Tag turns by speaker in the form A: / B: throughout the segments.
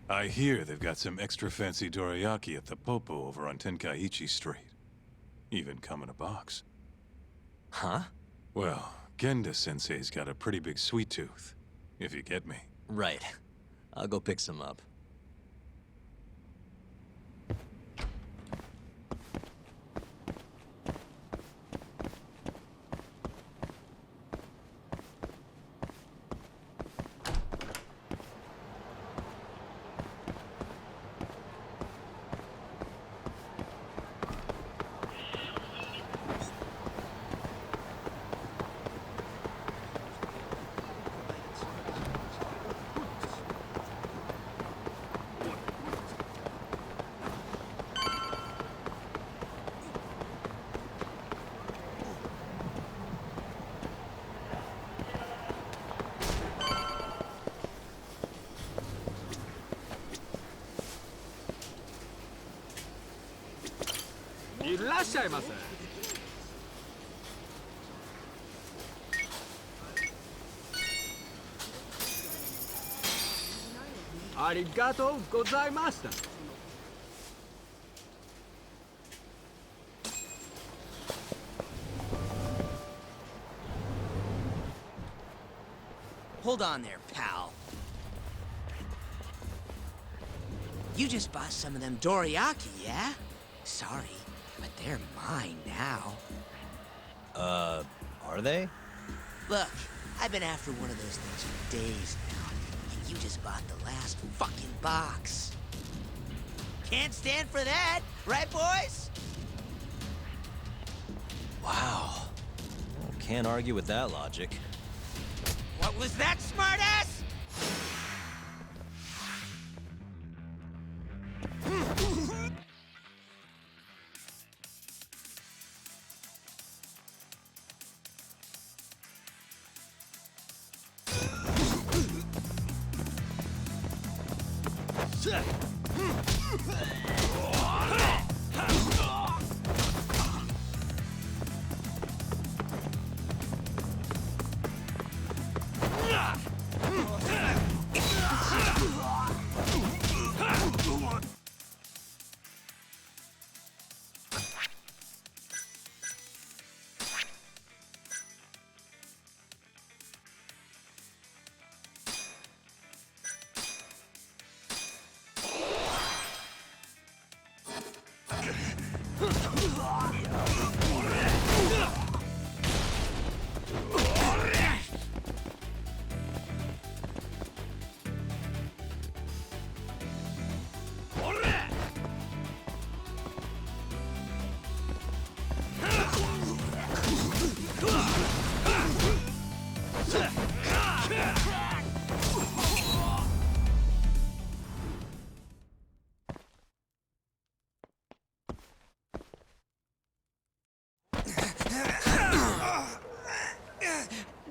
A: I hear they've got some extra fancy dorayaki at the Popo over on Tenkaichi Street. Even come in a box.
B: Huh?
A: Well, Genda-sensei's got a pretty big sweet tooth, if you get me.
B: Right. I'll go pick some up.
C: Hold on there, pal. You just bought some of them dorayaki, yeah? Sorry, but they're mine now.
B: Are they?
C: Look, I've been after one of those things for days now, and you just bought the last fucking box. Can't stand for that, right, boys?
B: Wow. Well, can't argue with that logic.
C: What was that, smartass?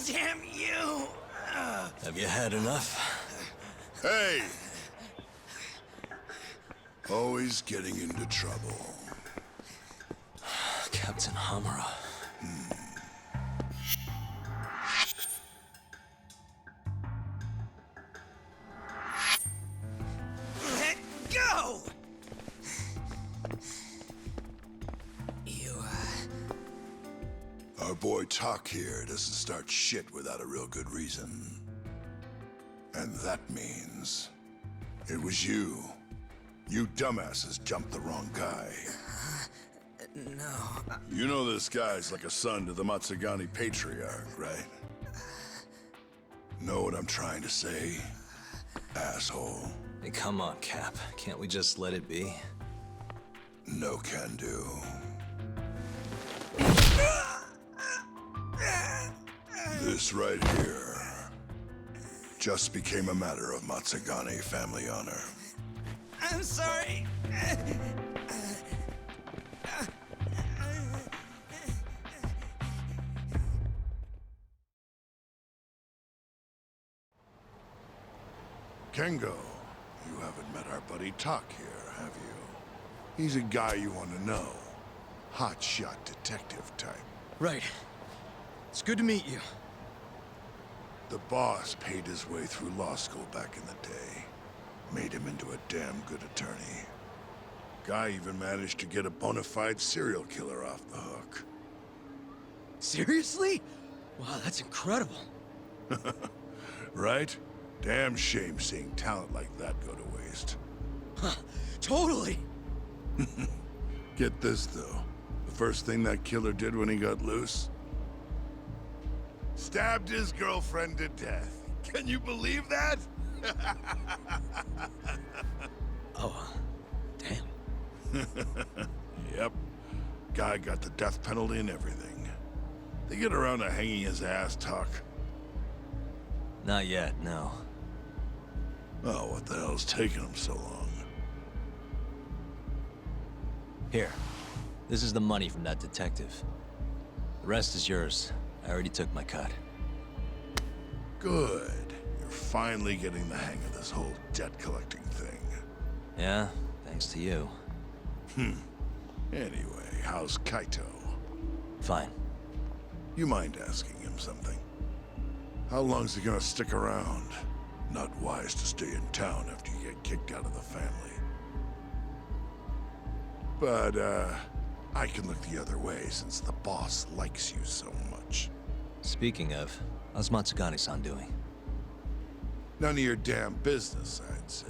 C: Damn you!
B: Have you had enough?
D: Hey! Always getting into trouble.
B: Captain Hamura.
C: Let go! You,
D: Our boy Tak here doesn't start shit without a real good reason. And that means... it was you. You dumbasses jumped the wrong guy.
C: no.
D: You know this guy's like a son to the Matsugani Patriarch, right? Know what I'm trying to say? Asshole.
B: Hey, come on, Cap. Can't we just let it be?
D: No can do. This right here just became a matter of Matsugani family honor.
C: I'm sorry.
D: Kengo, you haven't met our buddy Tak here, have you? He's a guy you want to know. Hotshot detective type.
E: Right. It's good to meet you.
D: The boss paid his way through law school back in the day. Made him into a damn good attorney. Guy even managed to get a bona fide serial killer off the hook.
E: Seriously? Wow, that's incredible.
D: Right? Damn shame seeing talent like that go to waste.
E: Huh, totally.
D: Get this, though. The first thing that killer did when he got loose? Stabbed his girlfriend to death. Can you believe that?
E: Oh, damn.
D: Yep. Guy got the death penalty and everything. They get around to hanging his ass, Tuck.
B: Not yet, no.
D: Oh, what the hell's taking him so long?
B: Here. This is the money from that detective. The rest is yours. I already took my cut.
D: Good. You're finally getting the hang of this whole debt collecting thing.
B: Yeah, thanks to you.
D: Anyway, how's Kaito?
B: Fine.
D: You mind asking him something? How long's he gonna stick around? Not wise to stay in town after you get kicked out of the family. But, I can look the other way since the boss likes you so much.
B: Speaking of, how's Matsugane-san doing?
D: None of your damn business, I'd say.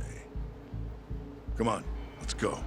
D: Come on, let's go.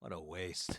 B: What a waste.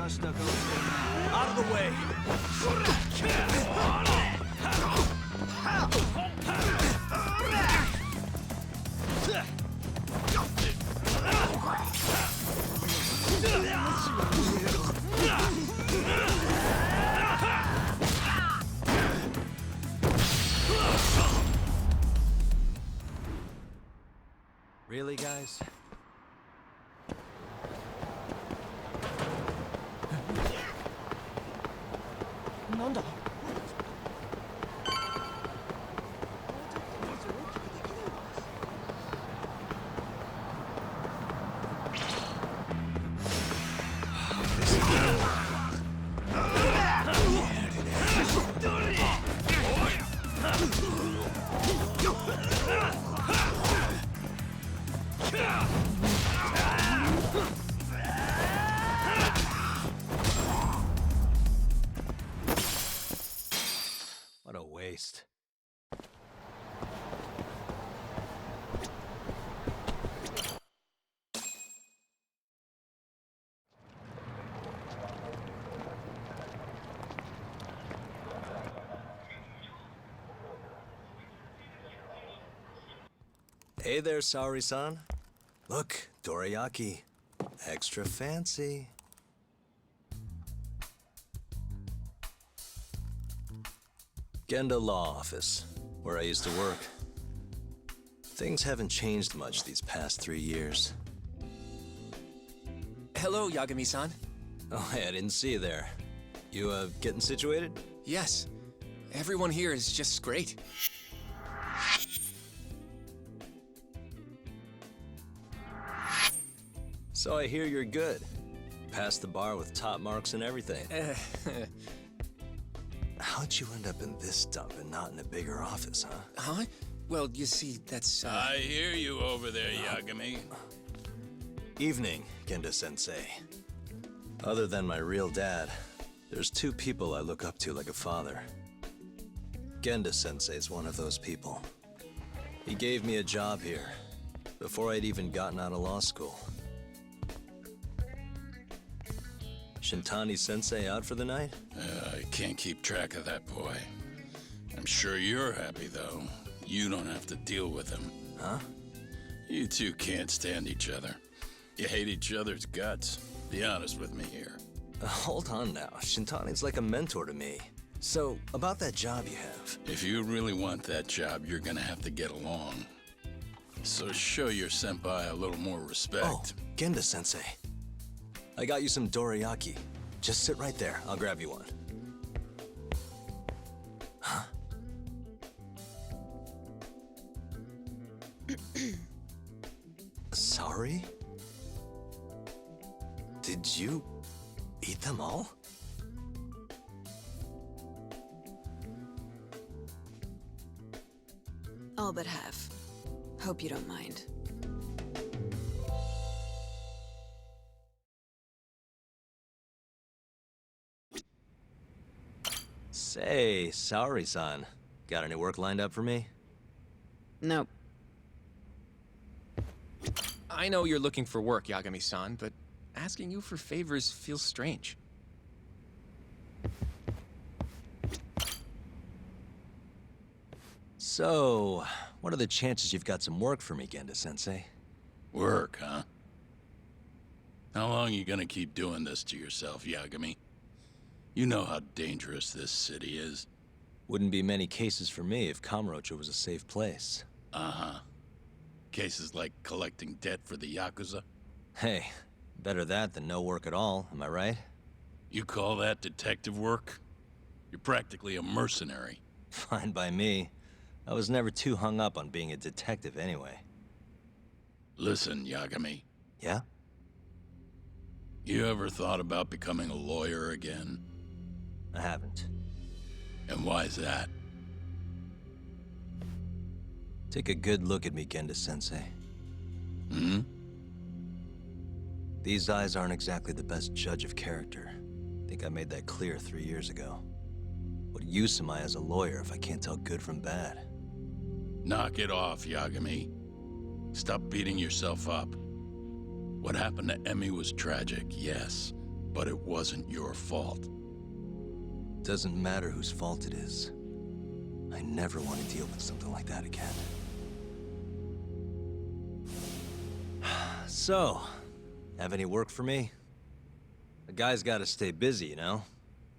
E: Out of the way!
B: Really, guys? What a waste. Hey there, Saori-san. Look, dorayaki. Extra fancy. Genda Law Office, where I used to work. Things haven't changed much these past 3 years.
F: Hello, Yagami-san.
B: Oh, hey, I didn't see you there. You, getting situated?
F: Yes, everyone here is just great.
B: So I hear you're good. Passed the bar with top marks and everything. How'd you end up in this dump and not in a bigger office, huh?
F: Huh? Well, you see, that's,
G: I hear you over there, Yagami.
B: Evening, Genda-sensei. Other than my real dad, there's 2 people I look up to like a father. Genda-sensei's one of those people. He gave me a job here, before I'd even gotten out of law school. Shintani-sensei out for the night?
G: I can't keep track of that boy. I'm sure you're happy, though. You don't have to deal with him.
B: Huh?
G: You two can't stand each other. You hate each other's guts. Be honest with me here.
B: Hold on now. Shintani's like a mentor to me. So, about that job you have.
G: If you really want that job, you're gonna have to get along. So show your senpai a little more respect.
B: Oh, Genda-sensei. I got you some dorayaki. Just sit right there. I'll grab you one. Huh? Sorry? Did you eat them all?
H: All but half. Hope you don't mind.
B: Say, Saori-san. Got any work lined up for me?
H: Nope.
F: I know you're looking for work, Yagami-san, but asking you for favors feels strange.
B: So, what are the chances you've got some work for me, Genda-sensei?
G: Work, huh? How long you gonna keep doing this to yourself, Yagami? You know how dangerous this city is.
B: Wouldn't be many cases for me if Kamurocho was a safe place.
G: Uh-huh. Cases like collecting debt for the Yakuza?
B: Hey, better that than no work at all, am I right?
G: You call that detective work? You're practically a mercenary.
B: Fine by me. I was never too hung up on being a detective anyway.
G: Listen, Yagami.
B: Yeah?
G: You ever thought about becoming a lawyer again?
B: I haven't.
G: And why's that?
B: Take a good look at me, Genda-sensei.
G: Hmm?
B: These eyes aren't exactly the best judge of character. Think I made that clear 3 years ago. What use am I as a lawyer if I can't tell good from bad?
G: Knock it off, Yagami. Stop beating yourself up. What happened to Emmy was tragic, yes. but it wasn't your fault.
B: Doesn't matter whose fault it is. I never want to deal with something like that again. So, have any work for me? A guy's gotta stay busy, you know?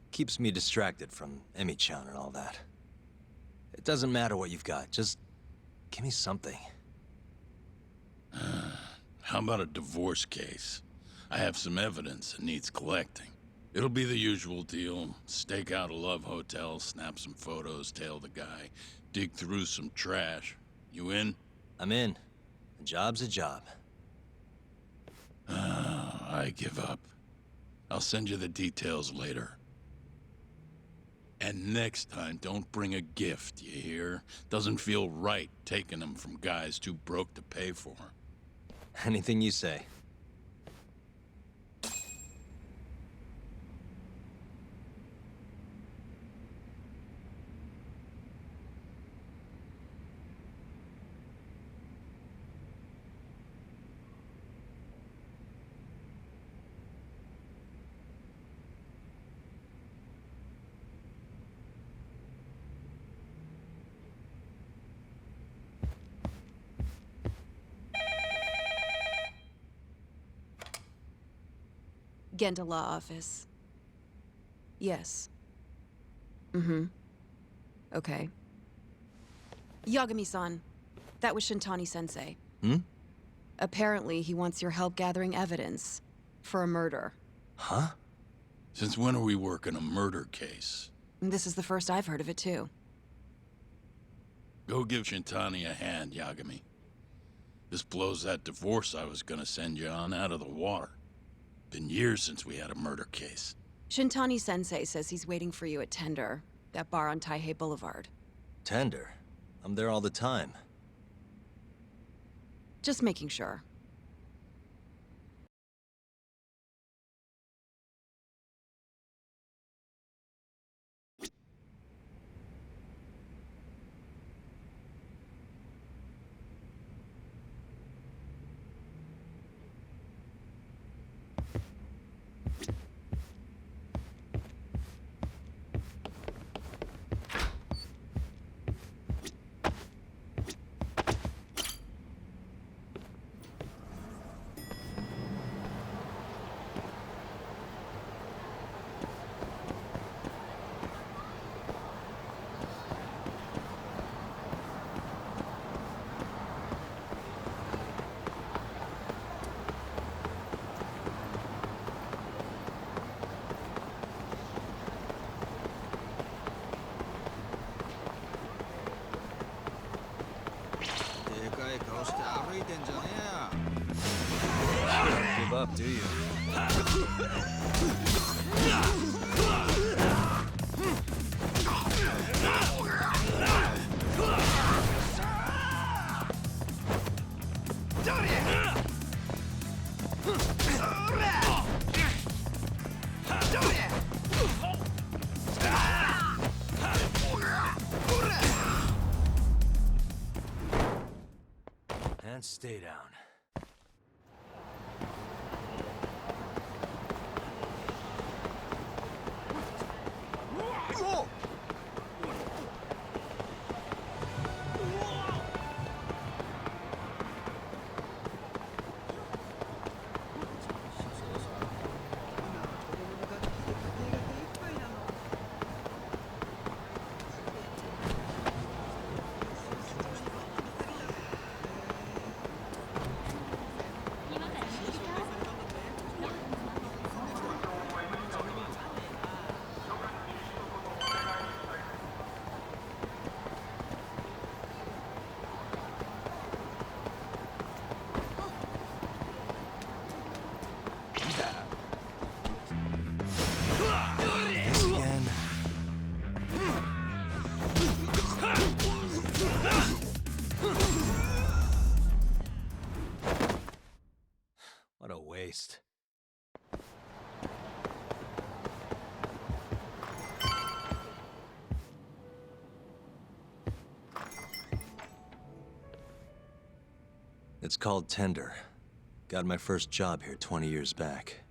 B: Keeps me distracted from Emi-chan and all that. It doesn't matter what you've got, just give me something.
G: How about a divorce case? I have some evidence that needs collecting. It'll be the usual deal. Stake out a love hotel, snap some photos, tail the guy, dig through some trash. You in?
B: I'm in. A job's a job.
G: I give up. I'll send you the details later. And next time, don't bring a gift, you hear? Doesn't feel right taking them from guys too broke to pay for.
B: Anything you say.
H: Genda Law Office. Yes. Mm-hmm. Okay. Yagami-san, that was Shintani-sensei.
B: Hmm?
H: Apparently, he wants your help gathering evidence for a murder.
B: Huh?
G: Since when are we working a murder case?
H: This is the first I've heard of it, too.
G: Go give Shintani a hand, Yagami. This blows that divorce I was gonna send you on out of the water. Been years since we had a murder case.
H: Shintani-sensei says he's waiting for you at Tender, that bar on Taihei Boulevard.
B: Tender. I'm there all the time.
H: Just making sure.
B: Give up, do you? And stay down. What a waste. It's called Tender. Got my first job here 20 years back.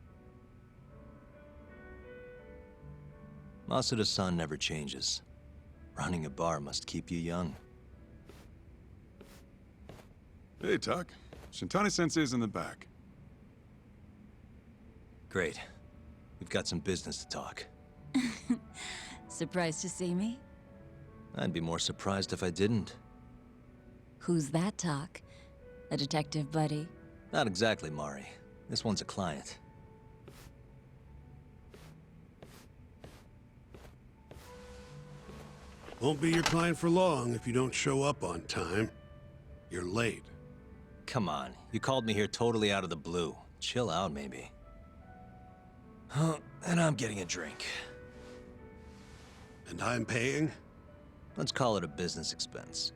B: Masuda-san never changes. Running a bar must keep you young.
I: Hey, Tuck. Shintani-sensei's in the back.
B: Great. We've got some business to talk.
J: Surprised to see me?
B: I'd be more surprised if I didn't.
J: Who's that, Talk? A detective buddy?
B: Not exactly, Mari. This one's a client.
K: Won't be your client for long if you don't show up on time. You're late.
B: Come on, you called me here totally out of the blue. Chill out, maybe. Huh, and I'm getting a drink.
K: And I'm paying?
B: Let's call it a business expense.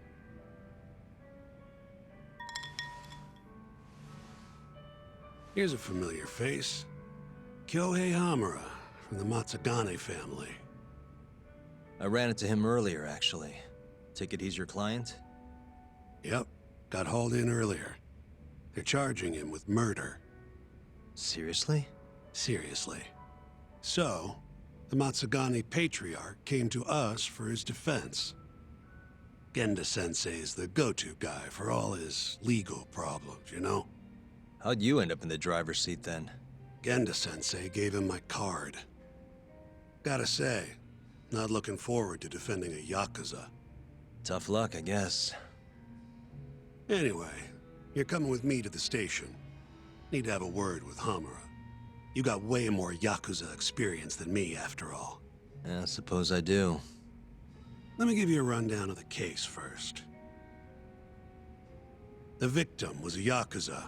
K: Here's a familiar face. Kyohei Hamura, from the Matsugane family.
B: I ran into him earlier, actually. Take it he's your client?
K: Yep, got hauled in earlier. They're charging him with murder.
B: Seriously?
K: Seriously. So, the Matsugane Patriarch came to us for his defense. Genda-sensei's the go-to guy for all his legal problems, you know?
B: How'd you end up in the driver's seat then?
K: Genda-sensei gave him my card. Gotta say, not looking forward to defending a Yakuza.
B: Tough luck, I guess.
K: Anyway, you're coming with me to the station. Need to have a word with Hamura. You got way more Yakuza experience than me, after all.
B: Yeah, I suppose I do.
K: Let me give you a rundown of the case first. The victim was a Yakuza.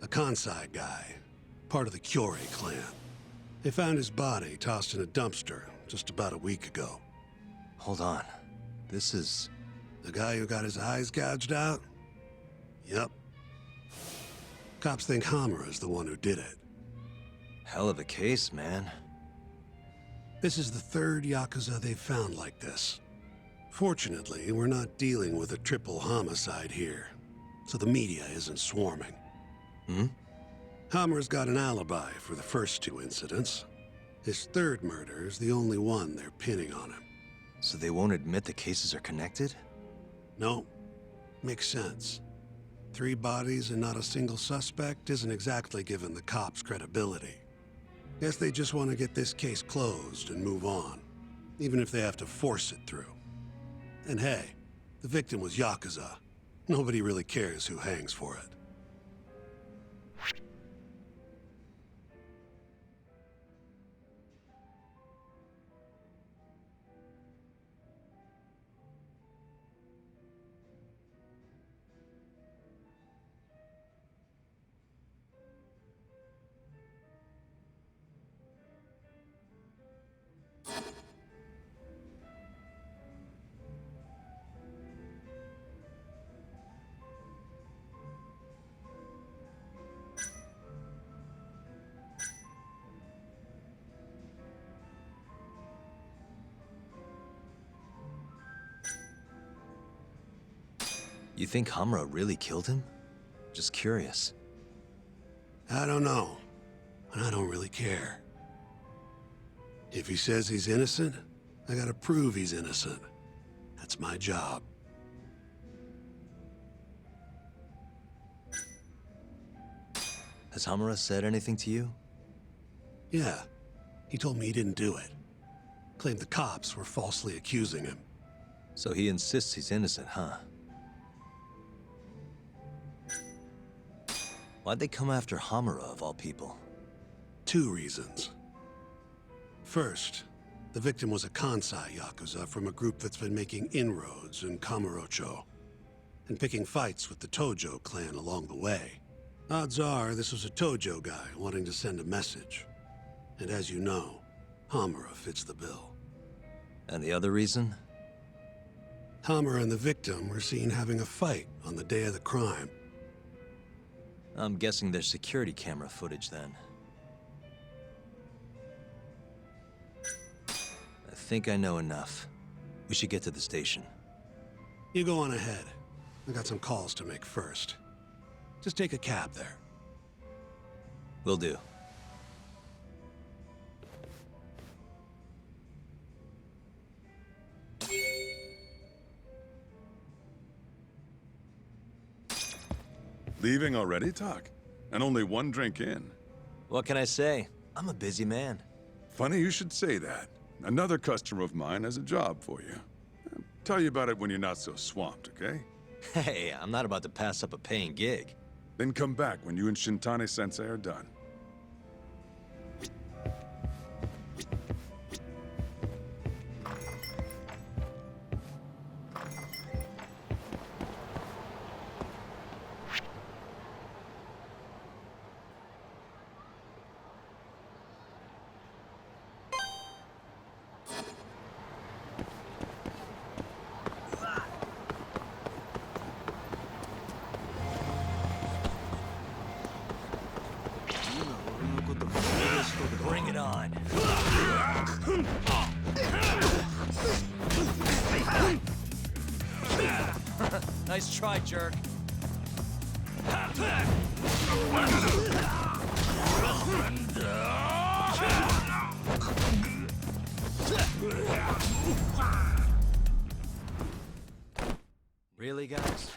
K: A Kansai guy, part of the Kyorei clan. They found his body tossed in a dumpster just about a week ago.
B: Hold on. This is...
K: The guy who got his eyes gouged out? Yep. Cops think Hamura's the one who did it.
B: hell of a case, man.
K: This is the third Yakuza they've found like this. Fortunately, we're not dealing with a triple homicide here, so the media isn't swarming. Hammer's got an alibi for the first two incidents. His third murder is the only one they're pinning on him.
B: So they won't admit the cases are connected?
K: No, makes sense. 3 bodies and not a single suspect isn't exactly giving the cops credibility. Guess they just want to get this case closed and move on, even if they have to force it through. And hey, the victim was Yakuza. Nobody really cares who hangs for it.
B: You think Hamura really killed him? Just curious.
K: I don't know, and I don't really care. If he says he's innocent, I gotta prove he's innocent. That's my job.
B: Has Hamura said anything to you?
K: Yeah, he told me he didn't do it. Claimed the cops were falsely accusing him.
B: So he insists he's innocent, huh? Why'd they come after Hamura, of all people?
K: 2 reasons. First, the victim was a Kansai Yakuza from a group that's been making inroads in Kamurocho, and picking fights with the Tojo clan along the way. Odds are this was a Tojo guy wanting to send a message. And as you know, Hamura fits the bill.
B: And the other reason?
K: Hamura and the victim were seen having a fight on the day of the crime.
B: I'm guessing there's security camera footage then. I think I know enough. We should get to the station.
K: You go on ahead. I got some calls to make first. Just take a cab there.
B: Will do.
I: Leaving already, Tak? And only one drink in.
B: What can I say? I'm a busy man.
I: Funny you should say that. Another customer of mine has a job for you. I'll tell you about it when you're not so swamped, okay?
B: Hey, I'm not about to pass up a paying gig.
I: Then come back when you and Shintani-sensei are done.
B: Bring it on. Nice try, jerk. Really, guys?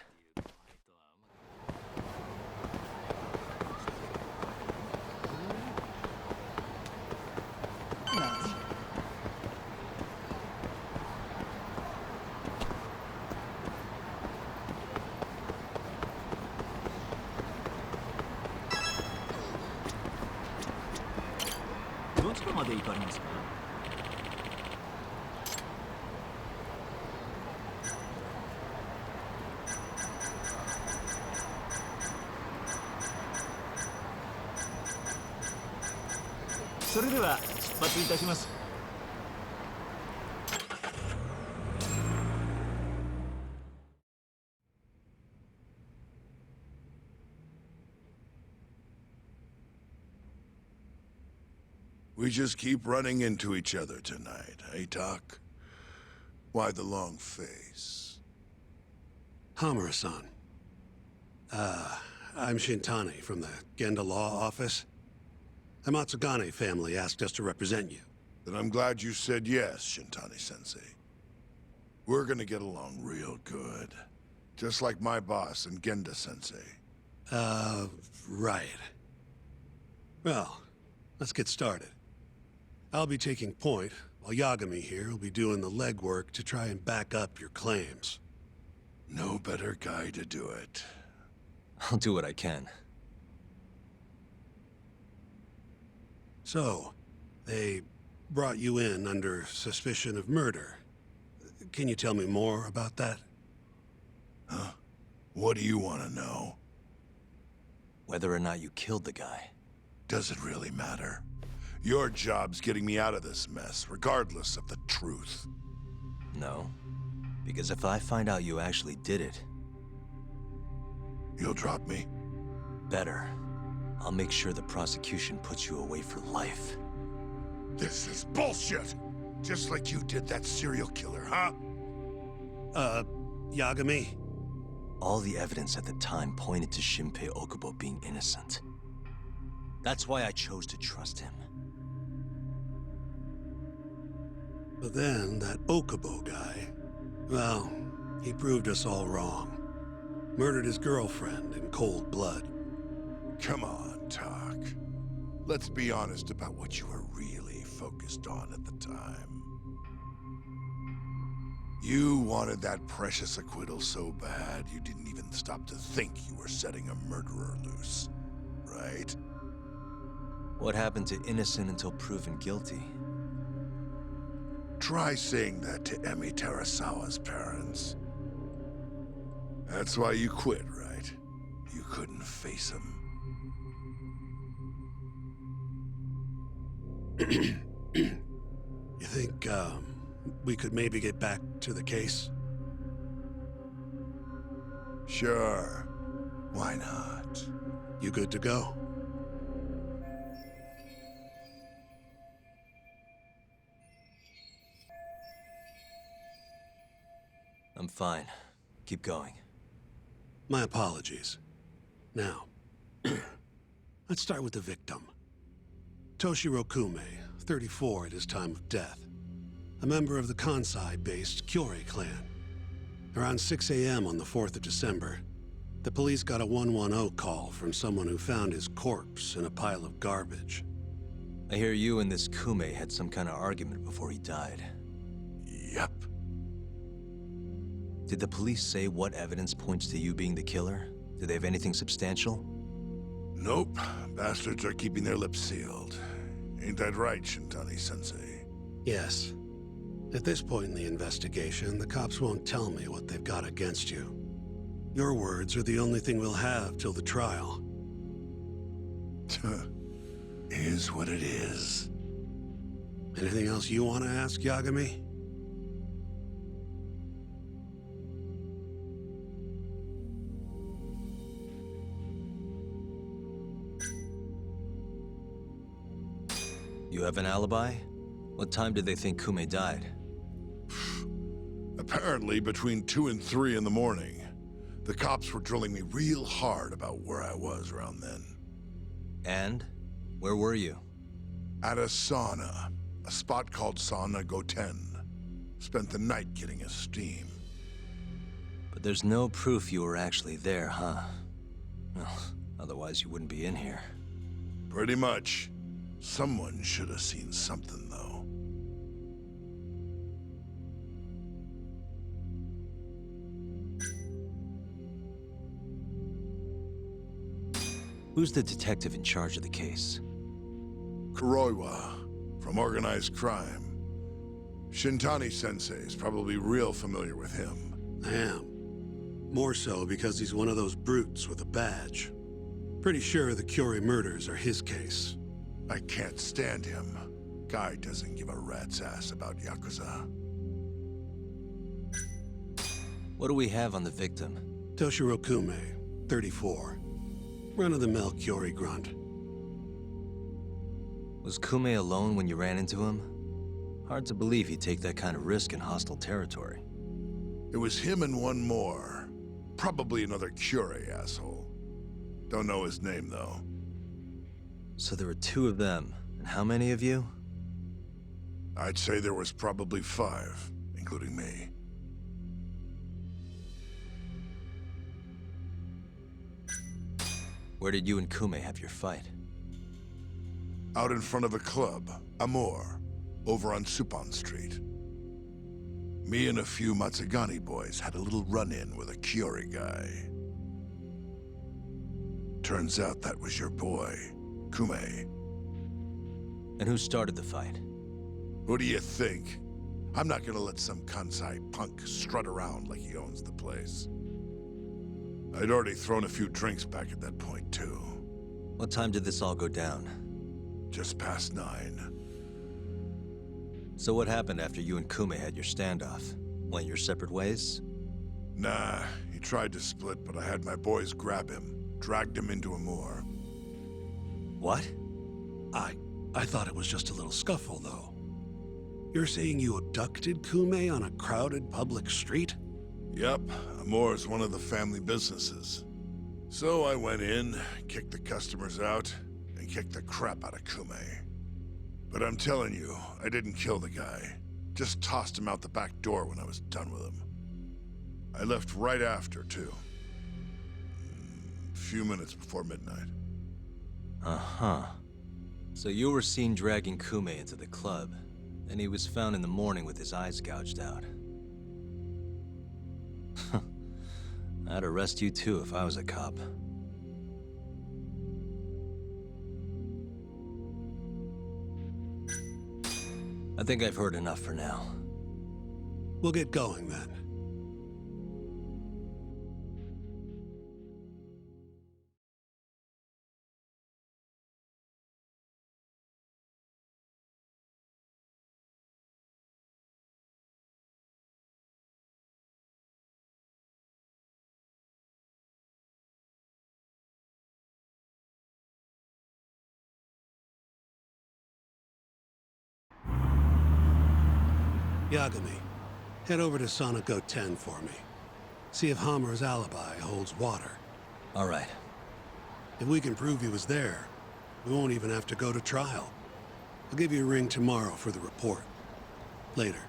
D: We just keep running into each other tonight, eh, Tak? Why the long face?
K: Hamura-san. I'm Shintani from the Genda Law Office. The Matsugane family asked us to represent you.
D: Then I'm glad you said yes, Shintani-sensei. We're gonna get along real good. Just like my boss and Genda-sensei.
K: Right. Well, let's get started. I'll be taking point, while Yagami here will be doing the legwork to try and back up your claims.
D: No better guy to do it.
B: I'll do what I can.
K: So, they brought you in under suspicion of murder. Can you tell me more about that?
D: Huh? What do you want to know?
B: Whether or not you killed the guy.
D: Does it really matter? Your job's getting me out of this mess, regardless of the truth.
B: No. Because if I find out you actually did it...
D: You'll drop me?
B: Better. I'll make sure the prosecution puts you away for life.
D: This is bullshit! Just like you did that serial killer, huh?
K: Yagami?
B: All the evidence at the time pointed to Shinpei Okubo being innocent. That's why I chose to trust him.
K: But then, that Okubo guy... Well, he proved us all wrong. Murdered his girlfriend in cold blood.
D: Come on, Tak. Let's be honest about what you were really focused on at the time. You wanted that precious acquittal so bad, you didn't even stop to think you were setting a murderer loose. Right?
B: What happened to innocent until proven guilty?
D: Try saying that to Emi Terasawa's parents. That's why you quit, right? You couldn't face him.
K: You think, we could maybe get back to the case?
D: Sure. Why not?
K: You good to go?
B: I'm fine. Keep going.
K: My apologies. Now, let's start with the victim. Toshiro Kume, 34 at his time of death. A member of the Kansai-based Kyorei clan. Around 6 a.m. on the 4th of December, The police got a 110 call from someone who found his corpse in a pile of garbage.
B: I hear you and this Kume had some kind of argument before he died.
D: Yep.
B: Did the police say what evidence points to you being the killer? Do they have anything substantial?
D: Nope. Bastards are keeping their lips sealed. Ain't that right, Shintani-sensei?
K: Yes. At this point in the investigation, the cops won't tell me what they've got against you. Your words are the only thing we'll have till the trial.
D: Is what it is.
K: Anything else you want to ask, Yagami?
B: You have an alibi? What time did they think Kume died?
D: Apparently, between 2 and 3 in the morning. The cops were drilling me real hard about where I was around then.
B: And? Where were you?
D: At a sauna. A spot called Sauna Goten. Spent the night getting a steam.
B: But there's no proof you were actually there, huh? Well, otherwise you wouldn't be in here.
D: Pretty much. Someone should have seen something, though.
B: Who's the detective in charge of the case?
D: Kuroiwa, from Organized Crime. Shintani-sensei is probably real familiar with him.
K: I am. More so because he's one of those brutes with a badge. Pretty sure the Curie murders are his case.
D: I can't stand him. Guy doesn't give a rat's ass about Yakuza.
B: What do we have on the victim?
K: Toshiro Kume, 34. Run-of-the-mill Curie grunt.
B: Was Kume alone when you ran into him? Hard to believe he'd take that kind of risk in hostile territory.
D: It was him and one more. Probably another Curie asshole. Don't know his name, though.
B: So there were 2 of them. And how many of you?
D: I'd say there was probably 5, including me.
B: Where did you and Kume have your fight?
D: Out in front of a club, Amor, over on Supon Street. Me and a few Matsugani boys had a little run-in with a Curie guy. Turns out that was your boy, Kume.
B: And who started the fight?
D: Who do you think? I'm not gonna let some Kansai punk strut around like he owns the place. I'd already thrown a few drinks back at that point, too.
B: What time did this all go down?
D: Just past 9.
B: So what happened after you and Kume had your standoff? Went your separate ways?
D: Nah, he tried to split, but I had my boys grab him, dragged him into Amor.
B: What?
K: I thought it was just a little scuffle, though. You're saying you abducted Kume on a crowded public street?
D: Yep, Amor's one of the family businesses. So I went in, kicked the customers out, and kicked the crap out of Kume. But I'm telling you, I didn't kill the guy. Just tossed him out the back door when I was done with him. I left right after, too. A few minutes before midnight.
B: Uh-huh. So you were seen dragging Kume into the club, and he was found in the morning with his eyes gouged out. I'd arrest you too if I was a cop. I think I've heard enough for now.
K: We'll get going then. Yagami, head over to Sauna Goten for me. See if Hammer's alibi holds water.
B: All right.
K: If we can prove he was there, we won't even have to go to trial. I'll give you a ring tomorrow for the report. Later.